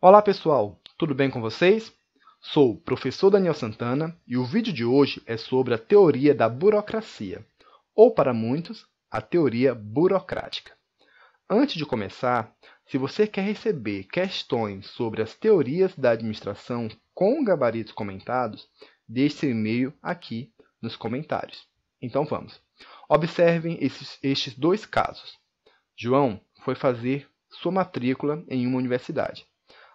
Olá pessoal, tudo bem com vocês? Sou o professor Daniel Santana e o vídeo de hoje é sobre a teoria da burocracia, ou para muitos, a teoria burocrática. Antes de começar, se você quer receber questões sobre as teorias da administração com gabaritos comentados, deixe seu e-mail aqui nos comentários. Então vamos. Observem estes dois casos. João foi fazer sua matrícula em uma universidade.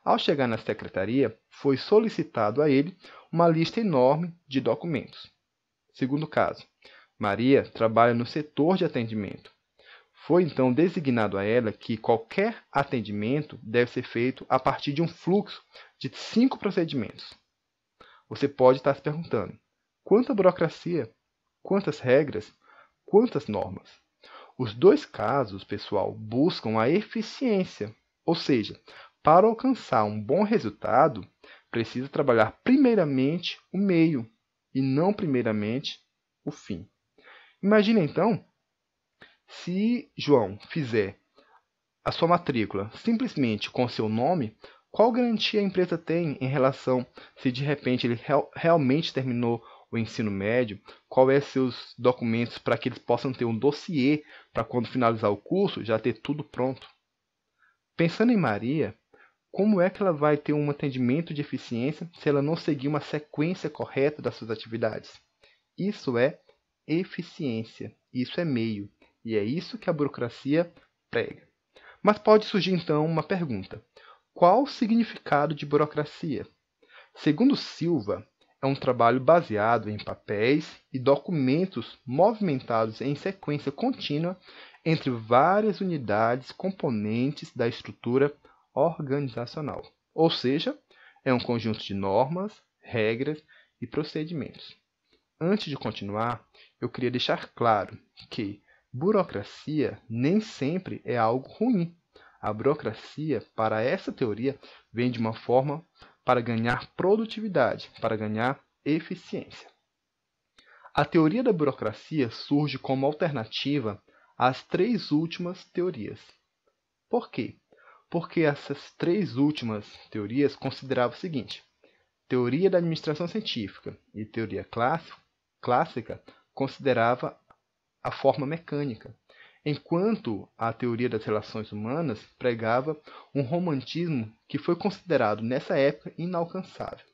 Ao chegar na secretaria, foi solicitado a ele uma lista enorme de documentos. Segundo caso, Maria trabalha no setor de atendimento. Foi então designado a ela que qualquer atendimento deve ser feito a partir de um fluxo de 5 procedimentos. Você pode estar se perguntando: quanta burocracia? Quantas regras? Quantas normas? Os dois casos, pessoal, buscam a eficiência, ou seja, para alcançar um bom resultado, precisa trabalhar primeiramente o meio e não primeiramente o fim. Imagina então se João fizer a sua matrícula simplesmente com seu nome, qual garantia a empresa tem em relação se de repente ele realmente terminou o ensino médio, quais seus documentos para que eles possam ter um dossiê para quando finalizar o curso já ter tudo pronto? Pensando em Maria, como é que ela vai ter um atendimento de eficiência se ela não seguir uma sequência correta das suas atividades? Isso é eficiência, isso é meio, e é isso que a burocracia prega. Mas pode surgir então uma pergunta: qual o significado de burocracia? Segundo Silva, é um trabalho baseado em papéis e documentos movimentados em sequência contínua entre várias unidades componentes da estrutura organizacional. Ou seja, é um conjunto de normas, regras e procedimentos. Antes de continuar, eu queria deixar claro que burocracia nem sempre é algo ruim. A burocracia, para essa teoria, vem de uma forma para ganhar produtividade, para ganhar eficiência. A teoria da burocracia surge como alternativa às três últimas teorias. Por quê? Porque essas três últimas teorias consideravam o seguinte: teoria da administração científica e teoria clássica considerava a forma mecânica, enquanto a teoria das relações humanas pregava um romantismo que foi considerado nessa época inalcançável.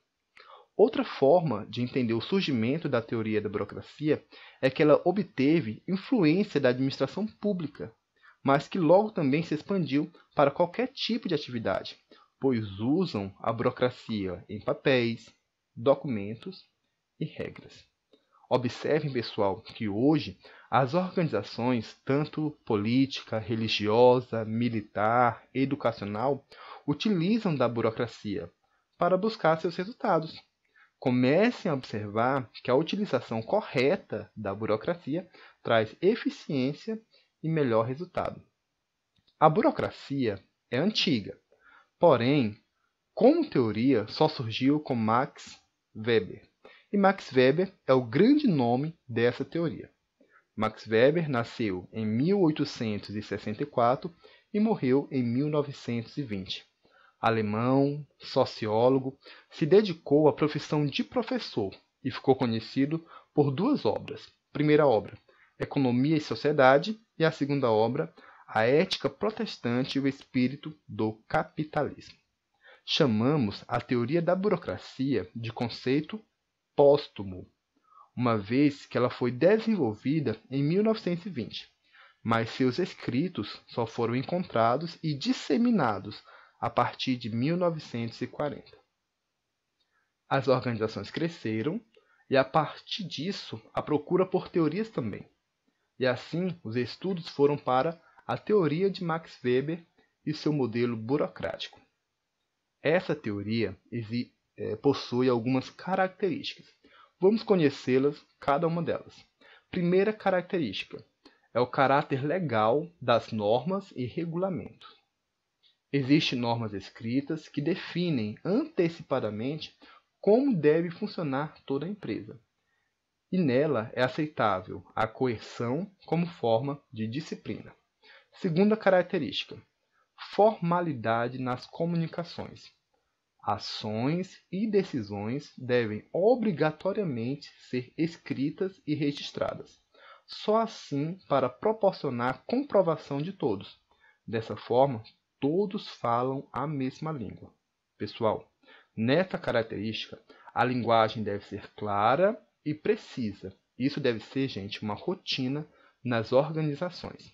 Outra forma de entender o surgimento da teoria da burocracia é que ela obteve influência da administração pública, mas que logo também se expandiu para qualquer tipo de atividade, pois usam a burocracia em papéis, documentos e regras. Observem, pessoal, que hoje as organizações, tanto política, religiosa, militar, educacional, utilizam da burocracia para buscar seus resultados. Comecem a observar que a utilização correta da burocracia traz eficiência e melhor resultado. A burocracia é antiga, porém, como teoria, só surgiu com Max Weber. E Max Weber é o grande nome dessa teoria. Max Weber nasceu em 1864 e morreu em 1920. Alemão, sociólogo, se dedicou à profissão de professor e ficou conhecido por duas obras. Primeira obra, Economia e Sociedade, e a segunda obra, A Ética Protestante e o Espírito do Capitalismo. Chamamos a teoria da burocracia de conceito póstumo, uma vez que ela foi desenvolvida em 1920, mas seus escritos só foram encontrados e disseminados a partir de 1940. As organizações cresceram e, a partir disso, a procura por teorias também. E assim, os estudos foram para a teoria de Max Weber e seu modelo burocrático. Essa teoria possui algumas características. Vamos conhecê-las, cada uma delas. Primeira característica é o caráter legal das normas e regulamentos. Existem normas escritas que definem antecipadamente como deve funcionar toda a empresa. E nela é aceitável a coerção como forma de disciplina. Segunda característica: formalidade nas comunicações. Ações e decisões devem obrigatoriamente ser escritas e registradas. Só assim para proporcionar comprovação de todos. Dessa forma, todos falam a mesma língua. Pessoal, nessa característica, a linguagem deve ser clara e precisa. Isso deve ser, gente, uma rotina nas organizações.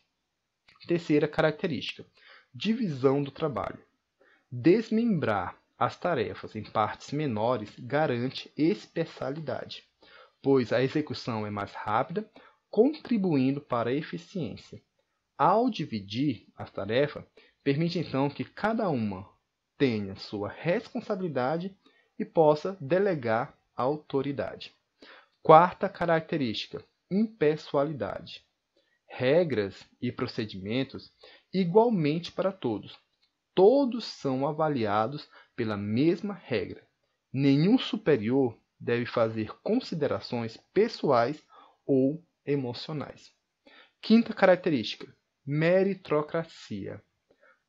Terceira característica: divisão do trabalho. Desmembrar as tarefas em partes menores garante especialidade, pois a execução é mais rápida, contribuindo para a eficiência. Ao dividir as tarefas, permite então que cada uma tenha sua responsabilidade e possa delegar a autoridade. Quarta característica: impessoalidade. Regras e procedimentos igualmente para todos. Todos são avaliados pela mesma regra. Nenhum superior deve fazer considerações pessoais ou emocionais. Quinta característica: meritocracia.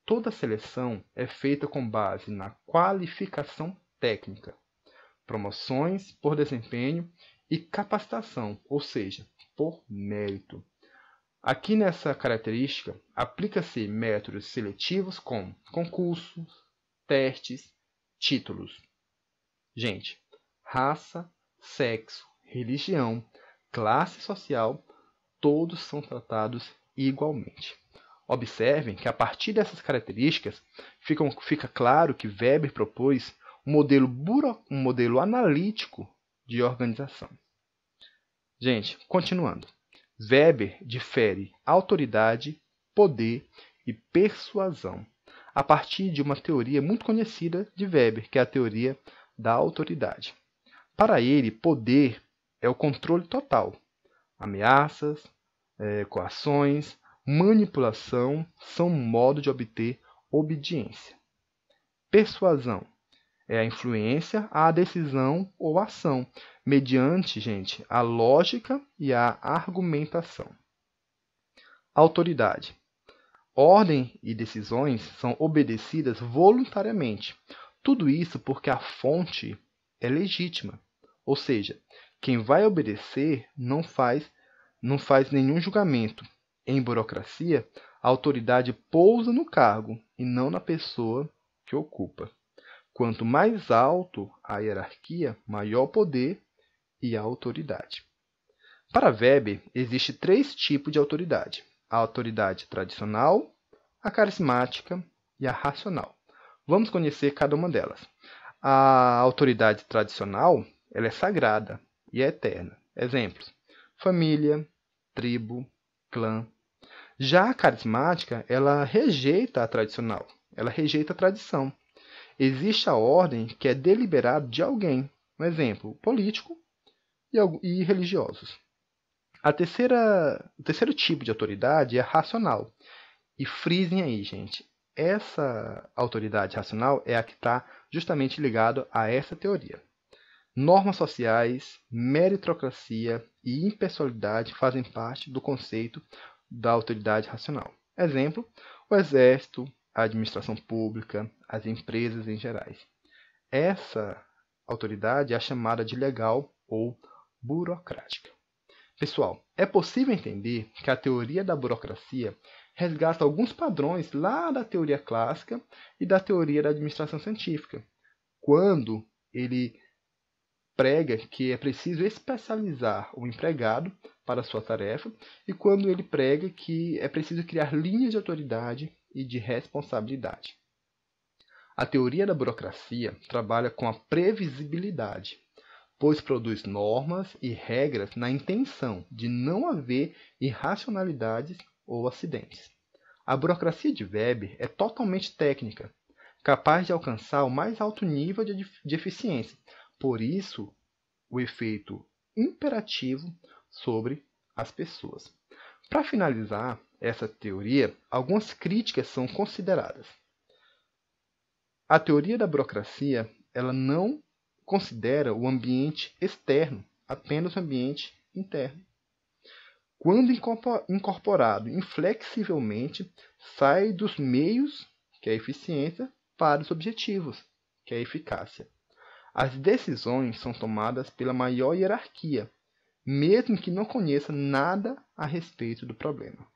Toda seleção é feita com base na qualificação técnica, promoções por desempenho e capacitação, ou seja, por mérito. Aqui nessa característica, aplica-se métodos seletivos como concursos, testes, títulos. Gente, raça, sexo, religião, classe social, todos são tratados igualmente. Observem que a partir dessas características fica claro que Weber propôs um modelo analítico de organização. Gente, continuando. Weber difere autoridade, poder e persuasão a partir de uma teoria muito conhecida de Weber, que é a teoria da autoridade. Para ele, poder é o controle total. Ameaças, coações, manipulação são um modo de obter obediência. Persuasão é a influência à decisão ou ação, mediante, gente, a lógica e a argumentação. Autoridade. Ordem e decisões são obedecidas voluntariamente. Tudo isso porque a fonte é legítima. Ou seja, quem vai obedecer não faz nenhum julgamento. Em burocracia, a autoridade pousa no cargo e não na pessoa que ocupa. Quanto mais alto a hierarquia, maior o poder e a autoridade. Para Weber, existe 3 tipos de autoridade: a autoridade tradicional, a carismática e a racional. Vamos conhecer cada uma delas. A autoridade tradicional, ela é sagrada e é eterna. Exemplos: família, tribo, clã. Já a carismática, ela rejeita a tradicional, ela rejeita a tradição. Existe a ordem que é deliberada de alguém, um exemplo, político e religiosos. O terceiro tipo de autoridade é racional. E frisem aí, gente, essa autoridade racional é a que está justamente ligada a essa teoria. Normas sociais, meritocracia e impessoalidade fazem parte do conceito da autoridade racional. Exemplo, o exército, a administração pública, as empresas em gerais. Essa autoridade é chamada de legal ou burocrática. Pessoal, é possível entender que a teoria da burocracia resgata alguns padrões lá da teoria clássica e da teoria da administração científica, quando ele prega que é preciso especializar o empregado para a sua tarefa e quando ele prega que é preciso criar linhas de autoridade e de responsabilidade. A teoria da burocracia trabalha com a previsibilidade, pois produz normas e regras na intenção de não haver irracionalidades ou acidentes. A burocracia de Weber é totalmente técnica, capaz de alcançar o mais alto nível de eficiência, por isso o efeito imperativo sobre as pessoas. Para finalizar essa teoria, algumas críticas são consideradas. A teoria da burocracia, ela não considera o ambiente externo, apenas o ambiente interno. Quando incorporado inflexivelmente, sai dos meios, que é a eficiência, para os objetivos, que é a eficácia. As decisões são tomadas pela maior hierarquia, mesmo que não conheça nada a respeito do problema.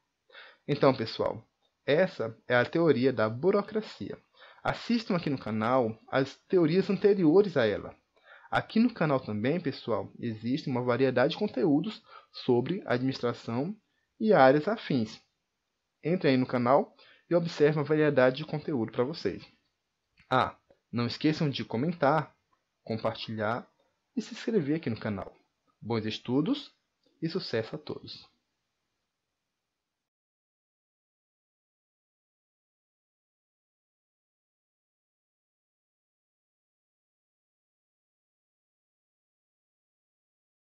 Então, pessoal, essa é a teoria da burocracia. Assistam aqui no canal as teorias anteriores a ela. Aqui no canal também, pessoal, existe uma variedade de conteúdos sobre administração e áreas afins. Entre aí no canal e observe uma variedade de conteúdo para vocês. Não esqueçam de comentar, compartilhar e se inscrever aqui no canal. Bons estudos e sucesso a todos!